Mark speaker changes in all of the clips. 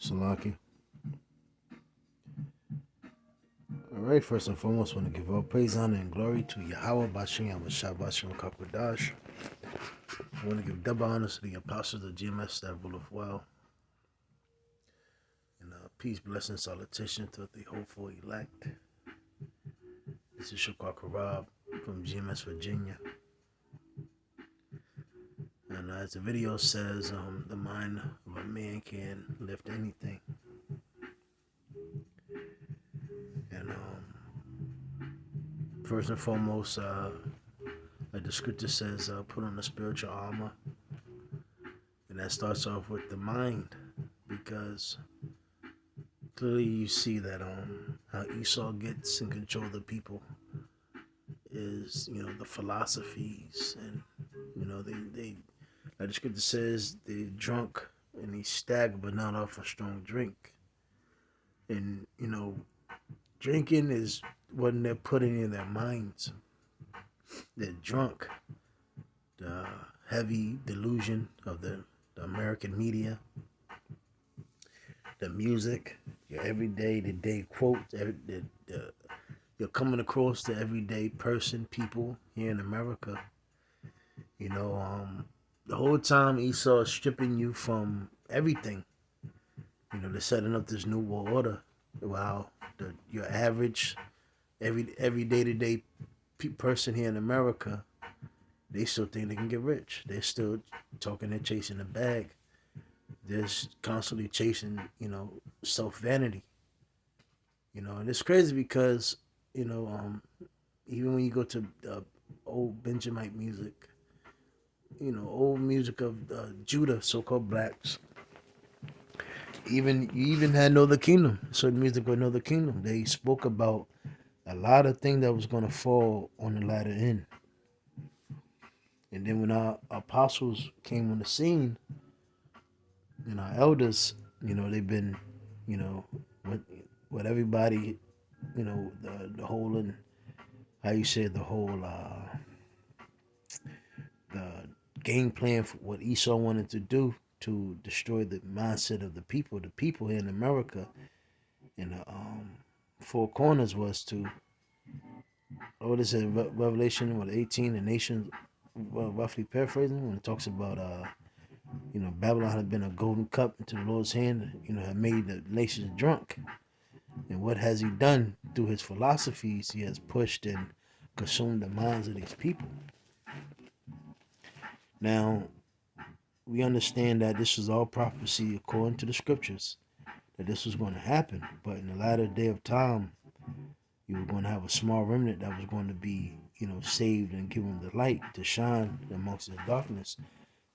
Speaker 1: Salaki. All right, first and foremost, I want to give all praise, honor, and glory to Yahweh, Bashem, Yahweh, Bashem, Kakwadash. I want to give double honors to the apostles of GMS that ruleth well. And peace, blessing, salutation to the hopeful elect. This is Shukar Karab from GMS, Virginia. And as the video says, the mind of a man can lift anything. And first and foremost, like the scripture says, put on the spiritual armor. And that starts off with the mind, because clearly you see that how Esau gets in control of the people is, the philosophies, and they like the scripture says, they're drunk and they stagger, but not off a strong drink. And drinking is what they're putting in their minds. They're drunk. The heavy delusion of the American media, the music, your everyday to day quotes, you're coming across the everyday person, people here in America. The whole time Esau is stripping you from everything. They're setting up this new world order. While your average, every day to day person here in America, they still think they can get rich. They're still talking and chasing the bag. They're constantly chasing, self vanity. And it's crazy because, even when you go to old Benjamite music, old music of Judah, so-called blacks. You even had Know the Kingdom, certain music with Know the Kingdom. They spoke about a lot of things that was going to fall on the latter end. And then when our apostles came on the scene, and our elders, they've been, with everybody, the whole, and how you say, the whole, the game plan for what Esau wanted to do to destroy the mindset of the people here in America, in the four corners, was to, what is it, Revelation 18, the nation, roughly paraphrasing, when it talks about Babylon had been a golden cup into the Lord's hand, had made the nations drunk. And what has he done through his philosophies? He has pushed and consumed the minds of these people. Now, we understand that this was all prophecy according to the scriptures, that this was going to happen. But in the latter day of time, you were going to have a small remnant that was going to be, saved and given the light to shine amongst the darkness.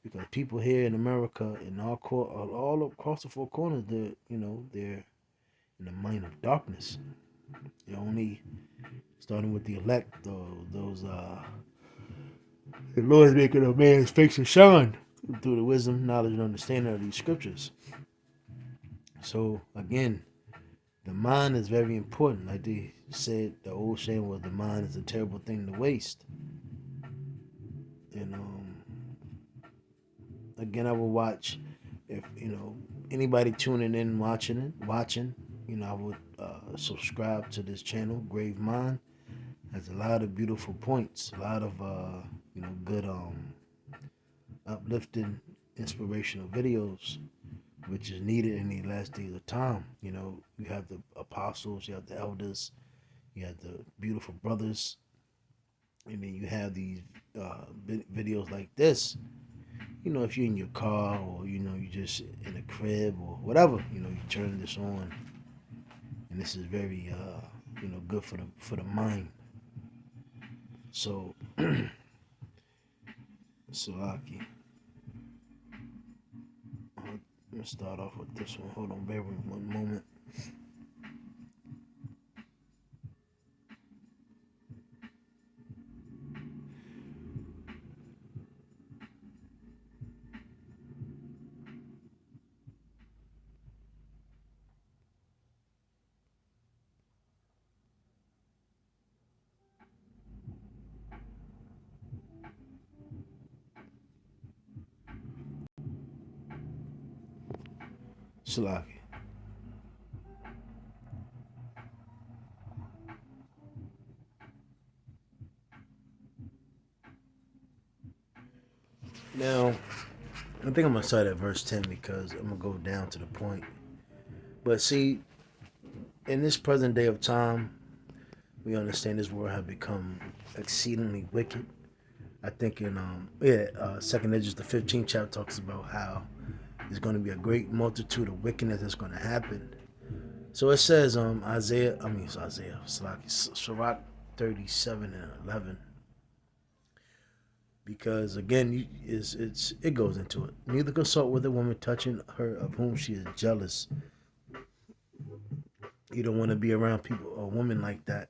Speaker 1: Because people here in America, in all across the four corners, they're in the mind of darkness. They're only starting with the elect, those the Lord is making a man's face to shine through the wisdom, knowledge, and understanding of these scriptures. So again, the mind is very important. Like they said, the old saying was, the mind is a terrible thing to waste. And again, I will watch, if anybody tuning in, watching, I would subscribe to this channel. Grave Mind has a lot of beautiful points, a lot of good uplifting, inspirational videos, which is needed in the last days of time. You have the apostles, you have the elders, you have the beautiful brothers, and then you have these videos like this. If you're in your car, or you just in a crib or whatever, you turn this on, and this is very good for the mind. So, Salaki. I'm gonna start off with this one. Hold on, bear with me one moment. Salaki. Now, I think I'm gonna start at verse 10 because I'm gonna go down to the point. But see, in this present day of time, we understand this world have become exceedingly wicked. I think in Second Edges, the 15th chapter talks about how there's going to be a great multitude of wickedness that's going to happen. So it says, Isaiah, Sirach 37 and 11. Because again, it goes into it. Neither consult with a woman touching her of whom she is jealous. You don't want to be around people, a woman like that.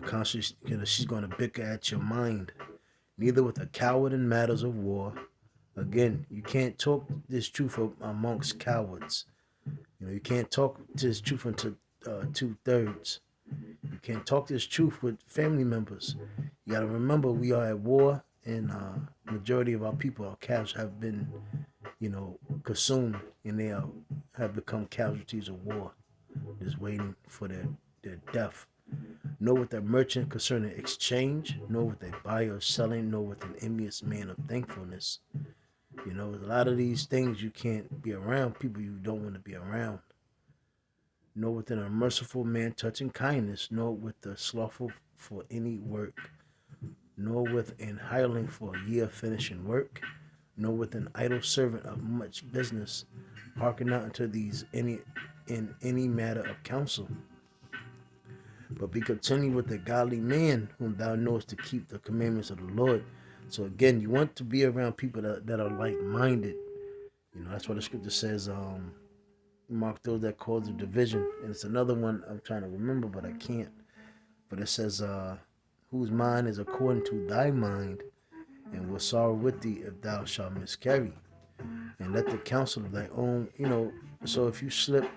Speaker 1: Conscious. She's going to bicker at your mind. Neither with a coward in matters of war. Again, you can't talk this truth amongst cowards. You can't talk this truth into 2/3. You can't talk this truth with family members. You got to remember we are at war, and majority of our people, our calves, have been, consumed, and they have become casualties of war, just waiting for their death. Nor with a merchant concerning exchange, nor with a buyer selling, nor with an envious man of thankfulness. A lot of these things you can't be around people you don't want to be around. Nor with an unmerciful man touching kindness, nor with the slothful for any work, nor with an hireling for a year finishing work, nor with an idle servant of much business. Hearken not unto these in any matter of counsel, but be continued with a godly man whom thou knowest to keep the commandments of the Lord. So again, you want to be around people that are like-minded. That's why the scripture says, mark those that cause a division. And it's another one I'm trying to remember, but I can't. But it says, whose mind is according to thy mind, and will sorrow with thee if thou shalt miscarry. And let the counsel of thy own, so if you slip,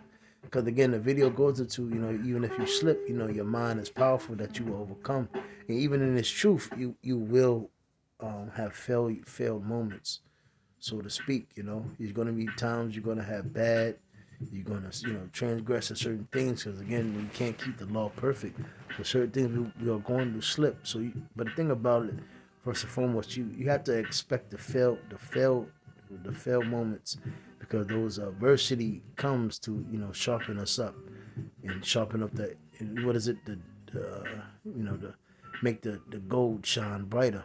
Speaker 1: because again, the video goes into, even if you slip, your mind is powerful that you will overcome. And even in this truth, you will have failed moments, so to speak. There's going to be times you're going to have bad, you're going to, transgress at certain things, because again, we can't keep the law perfect. So certain things we are going to slip. But the thing about it, first and foremost, you have to expect the failed moments, because those adversity comes to sharpen us up and sharpen up the what is it the make the gold shine brighter.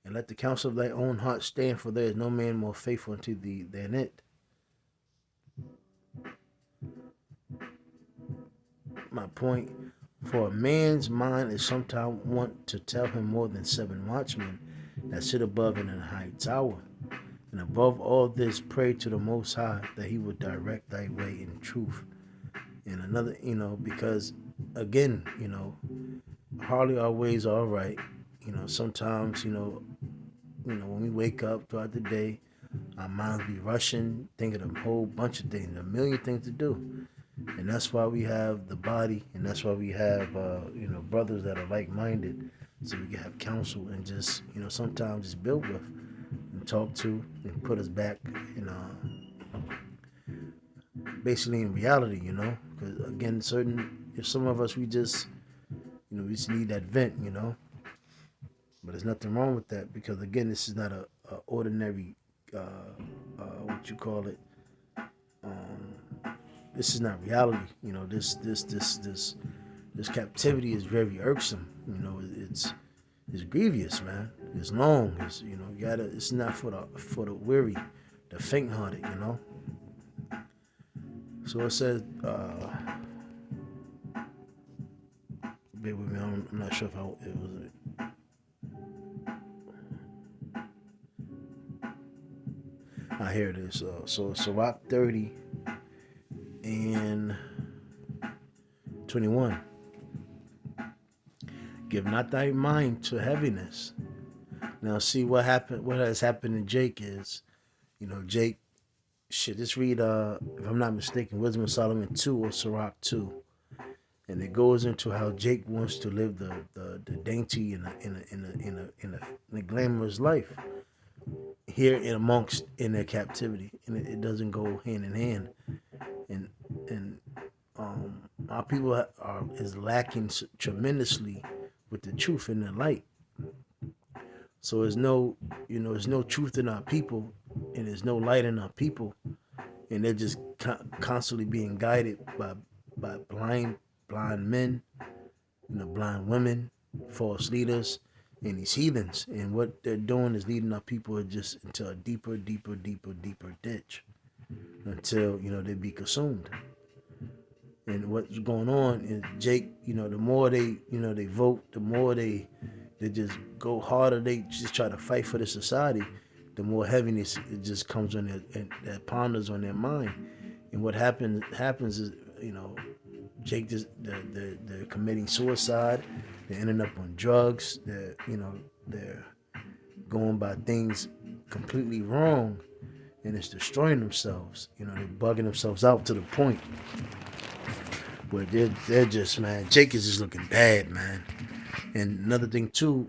Speaker 1: And let the counsel of thy own heart stand, for there is no man more faithful unto thee than it. My point, for a man's mind is sometimes want to tell him more than 7 watchmen that sit above in a high tower. And above all this, pray to the Most High that He would direct thy way in truth. And another, because again, hardly our ways are right. Sometimes, when we wake up throughout the day, our minds be rushing, thinking of a whole bunch of things, a million things to do. And that's why we have the body, and that's why we have, brothers that are like-minded, so we can have counsel and just, sometimes just build with and talk to and put us back in, basically in reality, because again, if some of us, we just need that vent, but there's nothing wrong with that, because again, this is not a ordinary, what you call it, this is not reality. This captivity is very irksome. It's grievous, man. It's long. It's not for the weary, the faint-hearted. So it says, bear with me. I'm not sure if it was. Here it is. So Sirach 30 and 21. Give not thy mind to heaviness. Now see what happened. What has happened to Jake is, Jake. Shit, just read. If I'm not mistaken, Wisdom of Solomon 2 or Sirach 2, and it goes into how Jake wants to live the dainty in a glamorous life here in their captivity, and it doesn't go hand in hand. And our people is lacking tremendously with the truth and the light. So there's no, there's no truth in our people, and there's no light in our people, and they're just constantly being guided by blind men, blind women, false leaders, and these heathens. And what they're doing is leading our people just into a deeper, deeper, deeper, deeper ditch until they be consumed. And what's going on is Jake, the more they vote, the more they just go harder. They just try to fight for the society. The more heaviness it just comes on their and that ponders on their mind. And what happens is Jake just they're committing suicide. They're ending up on drugs. They're going by things completely wrong, and it's destroying themselves. They're bugging themselves out to the point where they're just, man. Jake is just looking bad, man. And another thing too,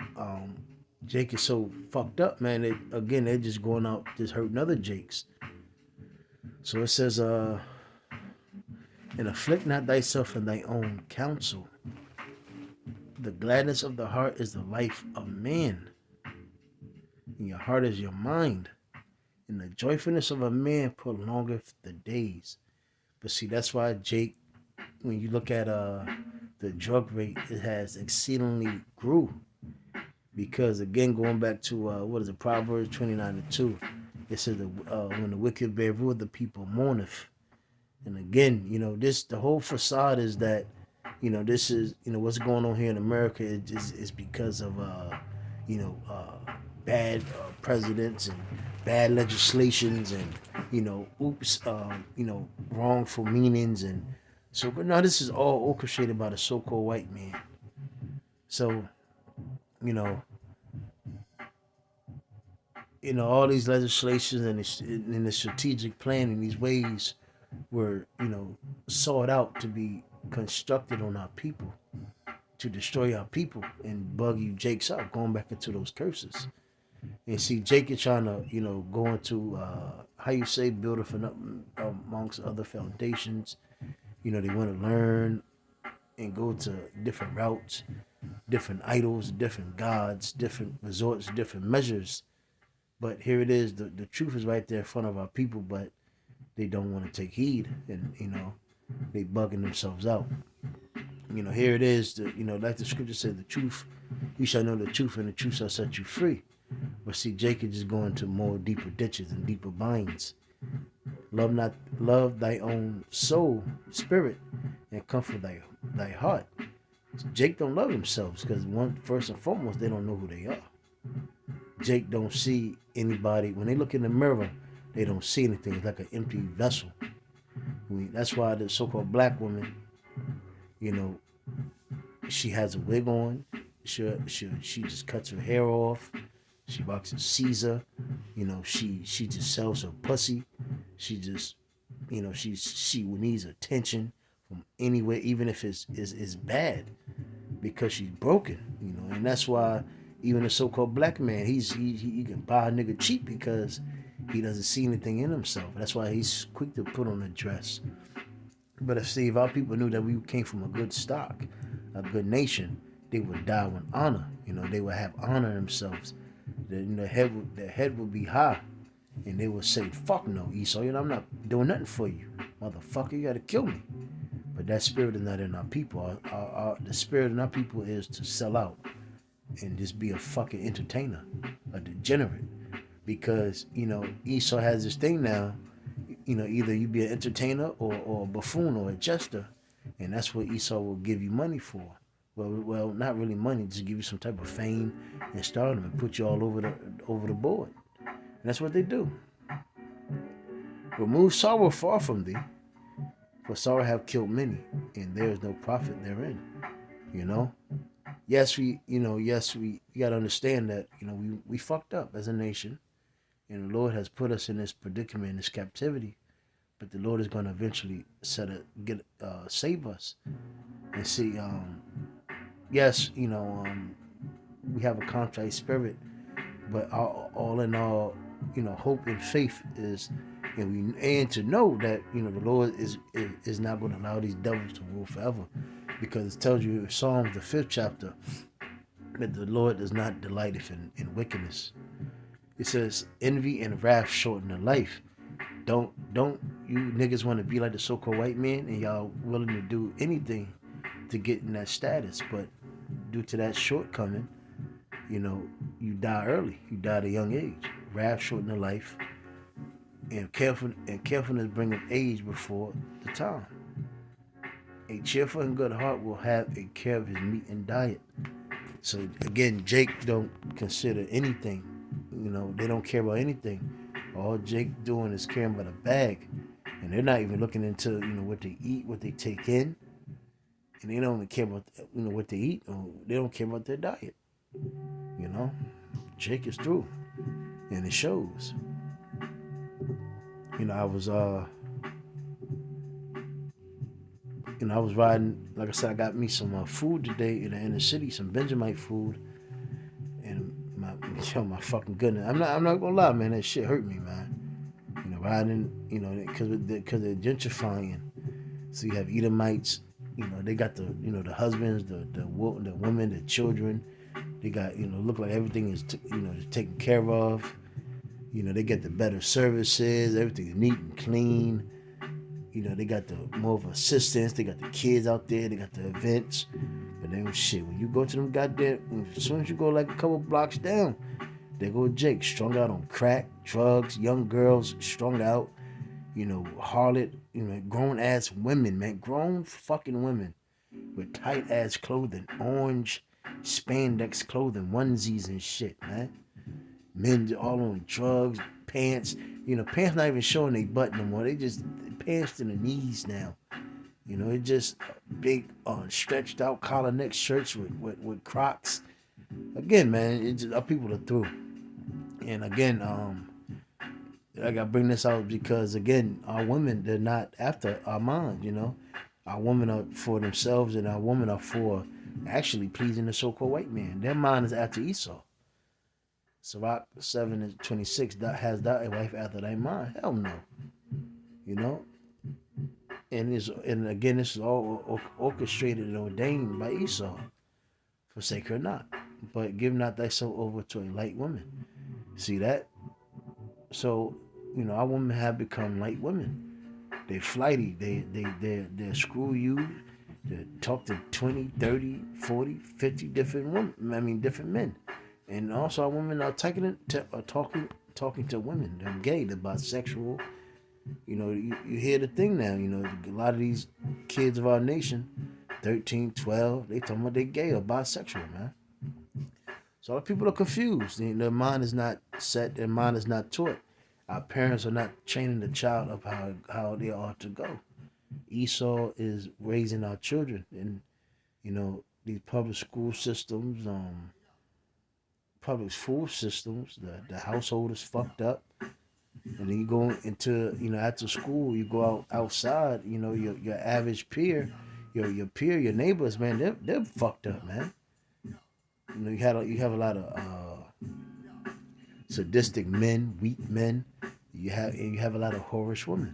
Speaker 1: Jake is so fucked up, man. They're just going out, just hurting other Jakes. So it says, and afflict not thyself in thy own counsel. The gladness of the heart is the life of man, and your heart is your mind. And the joyfulness of a man prolongeth the days. But see, that's why Jake, when you look at the drug rate, it has exceedingly grew. Because again, going back to what is it, Proverbs 29:2, it says when the wicked bear rule, the people mourneth. And again, the whole facade is that, this is, what's going on here in America is because of, bad presidents and bad legislations and, wrongful meanings. And so, but now this is all orchestrated by the so-called white man. So, you know, all these legislations and the strategic plan and these ways were, sought out to be constructed on our people, to destroy our people and bug you Jake's out, going back into those curses. And see, Jake is trying to, go into, how you say, build up amongst other foundations. They want to learn and go to different routes, different idols, different gods, different resorts, different measures. But here it is, the truth is right there in front of our people, but they don't want to take heed, and they bugging themselves out. Here it is, like the scripture said, the truth, you shall know the truth, and the truth shall set you free. But see, Jake is just going to more deeper ditches and deeper binds. Love thy own soul, spirit, and comfort thy heart. Jake don't love themselves because first and foremost, they don't know who they are. Jake don't see anybody. When they look in the mirror, they don't see anything. It's like an empty vessel. That's why the so-called black woman, she has a wig on. She just cuts her hair off. She boxes Caesar. She just sells her pussy. She just, she needs attention from anywhere, even if it's bad, because she's broken. And that's why even the so-called black man, he can buy a nigga cheap because he doesn't see anything in himself. That's why he's quick to put on a dress. But if our people knew that we came from a good stock, a good nation, they would die with honor. They would have honor in themselves. Their head would be high, and they would say, "Fuck no, Esau. I'm not doing nothing for you, motherfucker. You gotta kill me." But that spirit is not in our people. The spirit in our people is to sell out and just be a fucking entertainer, a degenerate. Because Esau has this thing now. Either you be an entertainer or a buffoon or a jester, and that's what Esau will give you money for. Well, not really money, just give you some type of fame and stardom and put you all over the board. And that's what they do. Remove sorrow far from thee, for sorrow have killed many, and there is no profit therein. Yes, we gotta understand that we fucked up as a nation, and the Lord has put us in this predicament, in this captivity. But the Lord is going to eventually save us. And see, yes, we have a contrite spirit, but all in all, hope and faith is, and to know that the Lord is not going to allow these devils to rule forever, because it tells you in Psalms the 5th chapter, that the Lord does not delighteth in wickedness. It says envy and wrath shorten the life. Don't you niggas want to be like the so-called white man and y'all willing to do anything to get in that status, but due to that shortcoming, you know, you die early. You die at a young age. Wrath shorten the life, and carefulness bringeth age before the time. A cheerful and good heart will have a care of his meat and diet. So again, Jake don't consider anything. You know, they don't care about anything. All Jake doing is caring about a bag, and they're not even looking into what they eat, what they take in, and they don't even care about what they eat. Or they don't care about their diet. You know, Jake is through, and it shows. I was I was riding. Like I said, I got me some food today in the inner city, some Benjamite food, and my fucking goodness, I'm not gonna lie, man, that shit hurt me, man. Riding, because they're gentrifying. So you have Edomites, they got the husbands, the women, the children. They got look like everything is taken care of. They get the better services. Everything is neat and clean. They got the more of assistance. They got the kids out there. They got the events. But then shit, when you go to them goddamn, as soon as you go like a couple blocks down, there go Jake, strung out on crack, drugs, young girls strung out, harlot, grown ass women, man, grown fucking women with tight ass clothing, orange spandex clothing, onesies and shit, man. Men all on drugs, pants, pants not even showing their butt no more. They just pants to the knees now. It just big stretched out collar neck shirts with Crocs. Again, man, it just our people are through. And again, I gotta bring this out because again, our women, they're not after our minds. Our women are for themselves, and our women are for actually pleasing the so-called white man. Their mind is after Esau. Sirach 7:26 has that a wife after thy mind? Hell no. And again, this is all orchestrated and ordained by Esau. Forsake her not, but give not thyself over to a light woman. See that? So, our women have become light women. They flighty. They screw you. They talk to 20, 30, 40, 50 different women. I mean, different men. And also, our women are talking to women. They're gay. They're bisexual. You hear the thing now. A lot of these kids of our nation, 13, 12, they talking about they gay or bisexual, man. So a lot of people are confused. Their mind is not set. Their mind is not taught. Our parents are not training the child of how they ought to go. Esau is raising our children in, these public school systems, the household is fucked up. And then you go into, after school, you go outside, your average peer, your neighbors, man, they're fucked up, man. You have a lot of sadistic men, weak men. You have a lot of whorish women.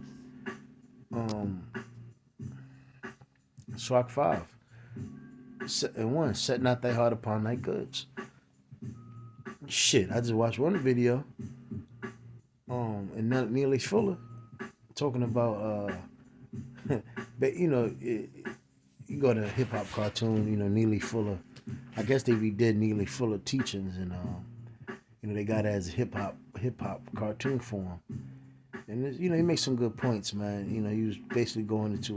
Speaker 1: Sirach 5:1, set not thy heart upon thy goods. Shit, I just watched one video. And Neely Fuller talking about but you go to hip hop cartoon, Neely Fuller. I guess they redid Neely Fuller teachings, and they got it as a hip hop cartoon form. And he makes some good points, man. He was basically going into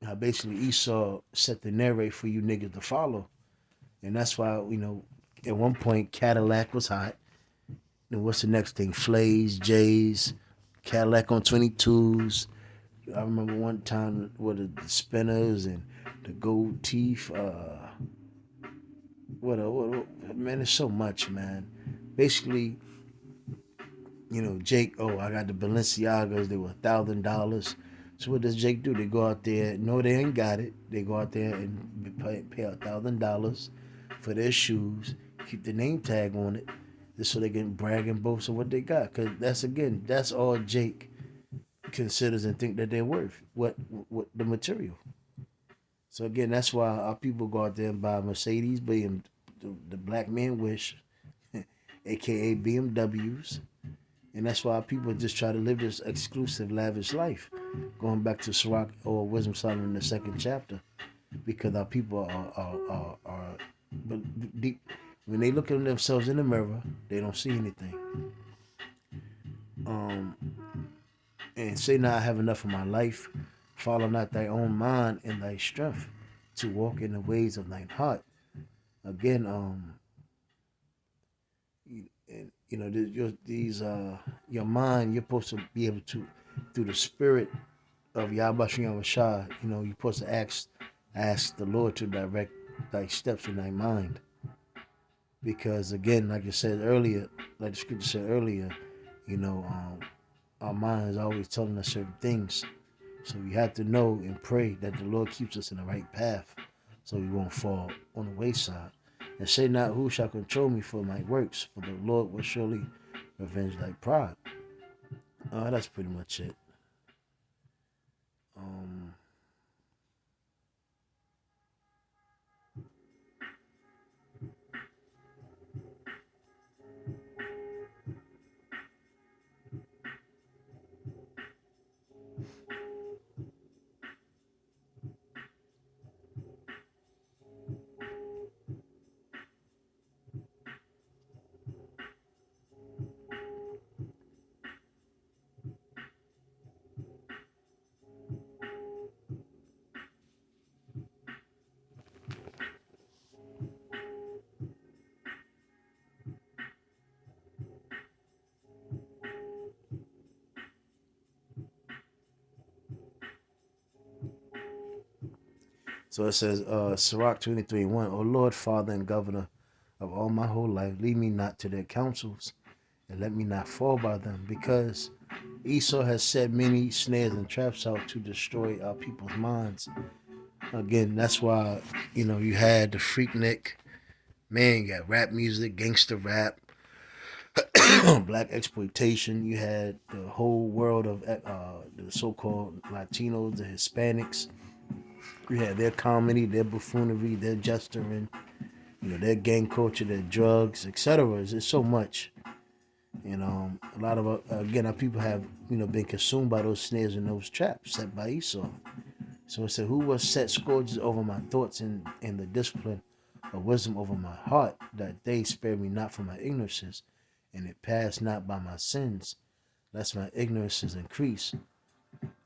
Speaker 1: how basically Esau set the narrate for you niggas to follow, and that's why at one point Cadillac was hot. And what's the next thing? Flays, J's, Cadillac on 22s. I remember one time with the spinners and the gold teeth. Man, there's so much, man. Basically, Jake, I got the Balenciagas, they were $1,000. So what does Jake do? They go out there, no, they ain't got it. They go out there and pay $1,000 for their shoes, keep the name tag on it, just so they can brag and boast of what they got. Because that's all Jake considers and think that they're worth. What the material. So again, that's why our people go out there and buy Mercedes, the black man wish, aka BMWs, and that's why people just try to live this exclusive, lavish life. Going back to Sirach or Wisdom Solomon in the second chapter, because our people are but deep, when they look at themselves in the mirror, they don't see anything. Um, and say now I have enough of my life. Follow not thy own mind and thy strength to walk in the ways of thine heart. Again, you know, your mind. You're supposed to be able to, through the spirit of Yahweh Shem Shah. You know, you're supposed to ask the Lord to direct thy steps in thy mind. Because again, like you said earlier, like the scripture said earlier, you know, our mind is always telling us certain things. So we have to know and pray that the Lord keeps us in the right path so we won't fall on the wayside. And say not, who shall control me for my works, for the Lord will surely revenge thy pride. That's pretty much it. Um, so it says, Sirach 23:1, O Lord, Father and Governor of all my whole life, lead me not to their counsels, and let me not fall by them, because Esau has set many snares and traps out to destroy our people's minds. Again, that's why, you know, you had the Freaknik, man, you got rap music, gangster rap, black exploitation. You had the whole world of the so-called Latinos, the Hispanics. You had their comedy, their buffoonery, their gesturing, you know, their gang culture, their drugs, etc. There's so much. You know, a lot of again, our people have, you know, been consumed by those snares and those traps set by Esau. So it said, who will set scourges over my thoughts and the discipline of wisdom over my heart, that they spare me not from my ignorances, and it pass not by my sins, lest my ignorances increase,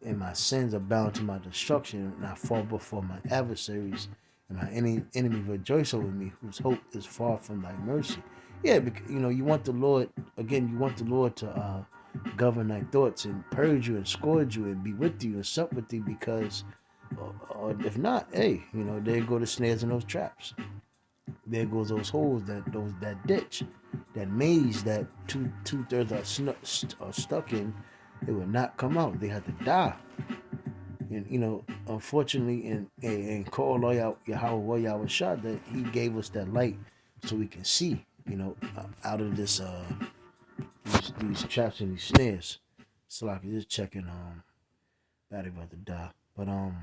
Speaker 1: and my sins are bound to my destruction, and I fall before my adversaries, and my enemy rejoice over me, whose hope is far from thy mercy. Yeah, because, you know, you want the Lord, again, you want the Lord to govern thy thoughts and purge you and scourge you and be with you and sup with thee, because if not, hey, you know, there go the snares and those traps. There goes those holes, that ditch, that maze that two-thirds are stuck in. They will not come out. They have to die. And you know, unfortunately, and call Yahweh Yahweh Shah, that He gave us that light so we can see. You know, out of this these traps and these snares. So like just checking battery about to die, but let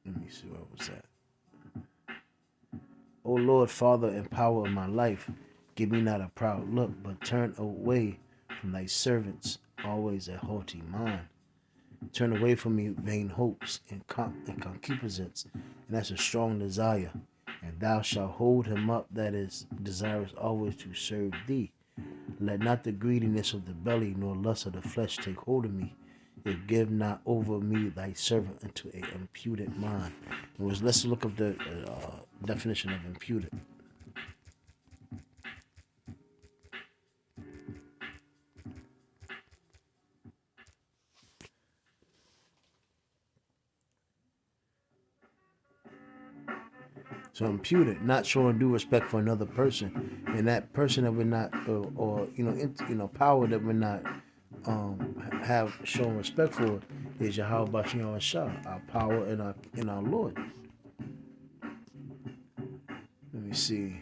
Speaker 1: me see where was that. O Lord, Father and power of my life, give me not a proud look, but turn away from thy servants always a haughty mind. Turn away from me vain hopes and concupiscence, and that's a strong desire. And thou shalt hold him up that is desirous always to serve thee. Let not the greediness of the belly nor lust of the flesh take hold of me. Yet give not over me thy servant unto a imputed mind. Let's look up the definition of imputed. So imputed, not showing due respect for another person, and that person that we're not, or power that we're not have shown respect for, is Yahweh Bashem Shah, our power and our Lord. Let me see.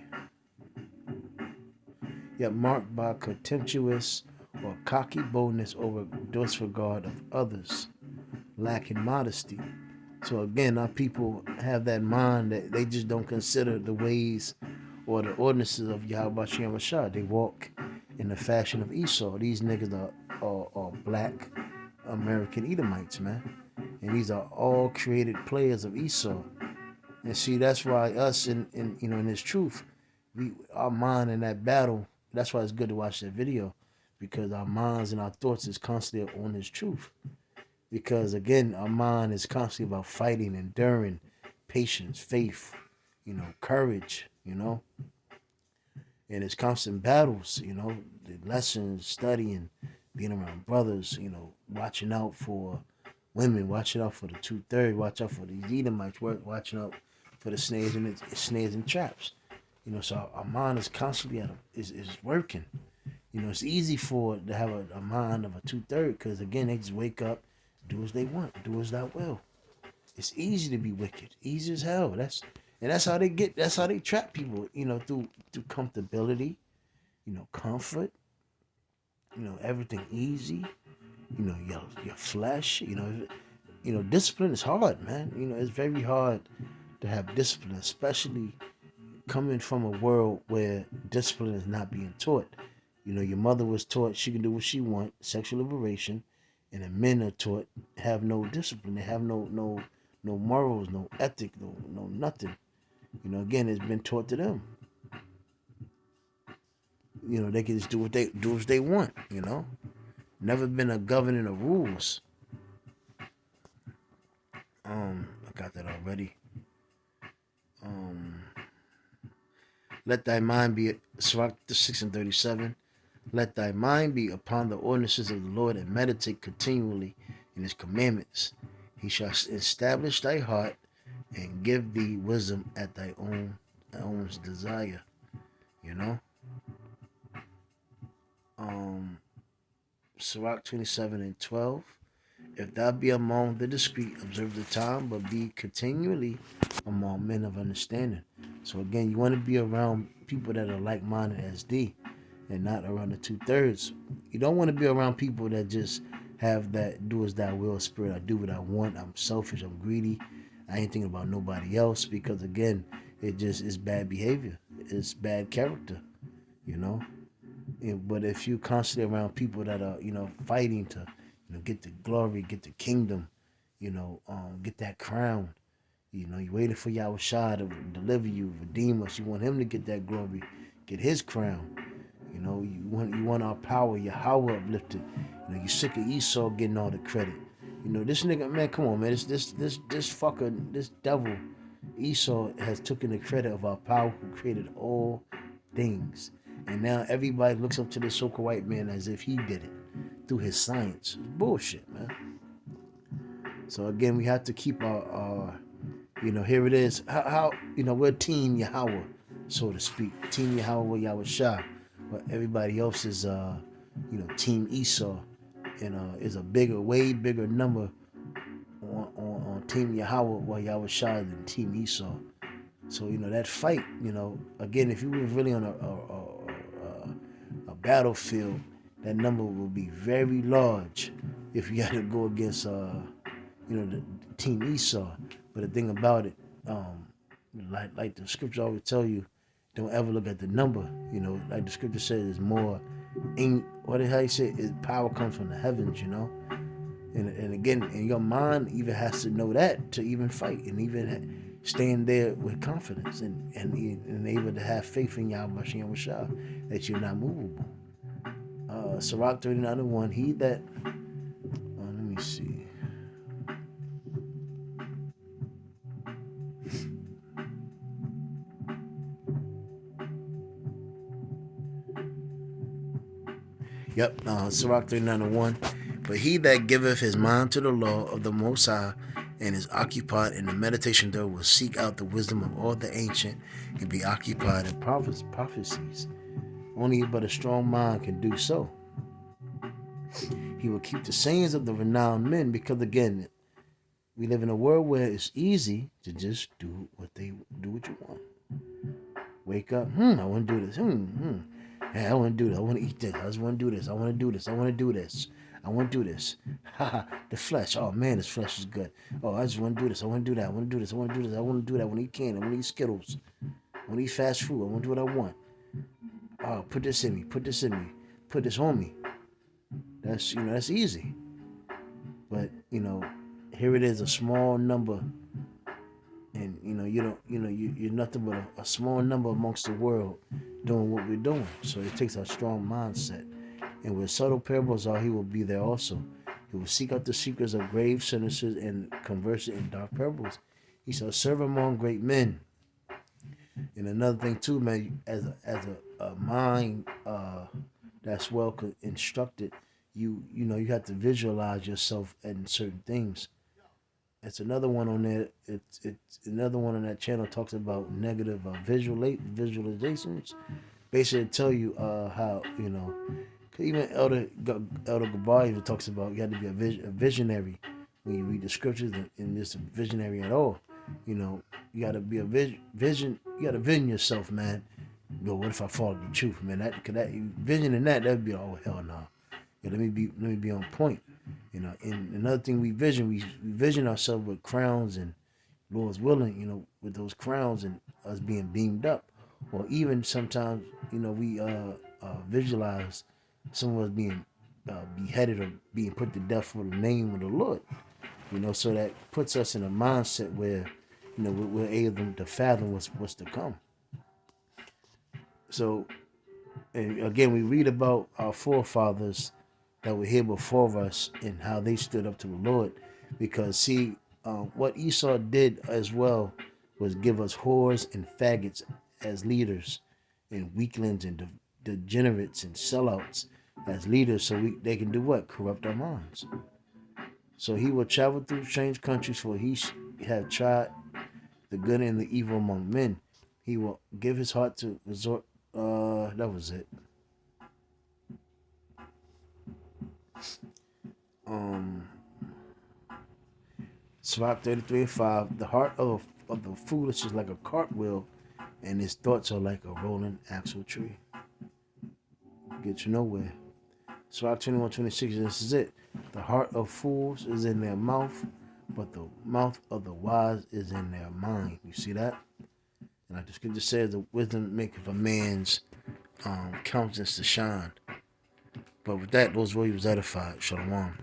Speaker 1: Yet marked by contemptuous or cocky boldness over disregard of others, lacking modesty, So again, our people have that mind that they just don't consider the ways or the ordinances of Yahweh Shem Rashad. They walk in the fashion of Esau. These niggas are black American Edomites, man. And these are all created players of Esau. And see, that's why us in this truth, our mind in that battle, that's why it's good to watch that video. Because our minds and our thoughts is constantly on this truth. Because again, our mind is constantly about fighting, enduring, patience, faith, courage, and it's constant battles, the lessons, studying, being around brothers, watching out for women, watching out for the 2/3, watch out for these Edomites, watching out for the snares and traps. So our mind is constantly is working. It's easy to have a mind of a 2/3 because again they just wake up, do as they want, do as thou will. It's easy to be wicked, easy as hell. That's how they get. That's how they trap people. Through comfortability, comfort. Everything easy. Your flesh. Discipline is hard, man. It's very hard to have discipline, especially coming from a world where discipline is not being taught. Your mother was taught she can do what she wants, sexual liberation, and the men are taught have no discipline. They have no morals, no ethic, no nothing. Again, it's been taught to them. They can just do what they want. Never been a governing of rules. I got that already. Let thy mind be Sirach 6:37. Let thy mind be upon the ordinances of the Lord and meditate continually in his commandments. He shall establish thy heart and give thee wisdom at thy own desire. Sirach 27:12. If thou be among the discreet, observe the time, but be continually among men of understanding. So again, you want to be around people that are like-minded as thee, and not around the 2/3. You don't want to be around people that just have that do as thou will spirit. I do what I want. I'm selfish. I'm greedy. I ain't thinking about nobody else because again, it just is bad behavior. It's bad character. But if you constantly around people that are fighting to get the glory, get the kingdom, get that crown. You waiting for Yahweh Shah to deliver you, redeem us. You want him to get that glory, get his crown. You want our power, Yahweh uplifted. You sick of Esau getting all the credit. This nigga, man, come on, man. This fucker, this devil, Esau has taken the credit of our power who created all things. And now everybody looks up to this so-called white man as if he did it through his science. It's bullshit, man. So again, we have to keep our here it is. How we're Team Yahweh, so to speak. Team Yahweh, Yahweh Shah. But everybody else is Team Esau. And is a way bigger number on Team Yahweh or Yahweh Shah than Team Esau. So that fight, again, if you were really on a battlefield, that number will be very large if you had to go against the Team Esau. But the thing about it, like the scripture always tell you, don't ever look at the number. Like the scripture says, it's more. What the hell you say? Power comes from the heavens. And again, and your mind even has to know that to even fight and even stand there with confidence and able to have faith in Yahweh Shem Shah that you're not movable. Sirach 39:1. He that let me see. Yep, Sirach 39:1. But he that giveth his mind to the law of the Most High and is occupied in the meditation thereof will seek out the wisdom of all the ancient and be occupied in prophecies. Only but a strong mind can do so. He will keep the sayings of the renowned men because again, we live in a world where it's easy to just do what you want. Wake up, I want to do this. Hey, I want to do this. I want to eat this. I just want to do this. I want to do this. I want to do this. I want to do this. Haha, the flesh. Oh man, this flesh is good. Oh, I just want to do this. I want to do that. I want to do this. I want to do this. I want to do that. I want to eat candy. I want to eat Skittles. I want to eat fast food. I want to do what I want. Oh, put this in me. Put this in me. Put this on me. That's easy. But here it is, a small number, and you don't, you're nothing but a small number amongst the world doing what we're doing. So it takes a strong mindset. And where subtle parables are, he will be there also. He will seek out the secrets of grave sentences and converse it in dark parables. He shall serve among great men. And another thing too, man, as a mind that's well instructed, you have to visualize yourself in certain things. It's another one on there. It's another one on that channel talks about negative visualizations. Basically, tell you how even Elder Gabar even talks about you have to be a visionary when you read the scriptures, and this visionary at all. You got to be a vision. You got to vision yourself, man. Yo, what if I follow the truth, man? That visioning that'd be hell no. Yeah, let me be on point. And another thing we vision ourselves with crowns, and Lord's willing, with those crowns and us being beamed up, or even sometimes, we visualize someone was being beheaded or being put to death for the name of the Lord. So that puts us in a mindset where, we're able to fathom what's to come. So, and again, we read about our forefathers that were here before us and how they stood up to the Lord. Because, see, what Esau did as well was give us whores and faggots as leaders, and weaklings and degenerates and sellouts as leaders, so they can do what? Corrupt our minds. So he will travel through strange countries, for he have tried the good and the evil among men. He will give his heart to resort. That was it. Sirach 33:5. The heart of the foolish is like a cartwheel, and his thoughts are like a rolling axle tree. Get you nowhere. Sirach 21:26. This is it. The heart of fools is in their mouth, but the mouth of the wise is in their mind. You see that? And like the scripture says, the wisdom maketh a man's countenance to shine. But with that, those words was edified. Shalom.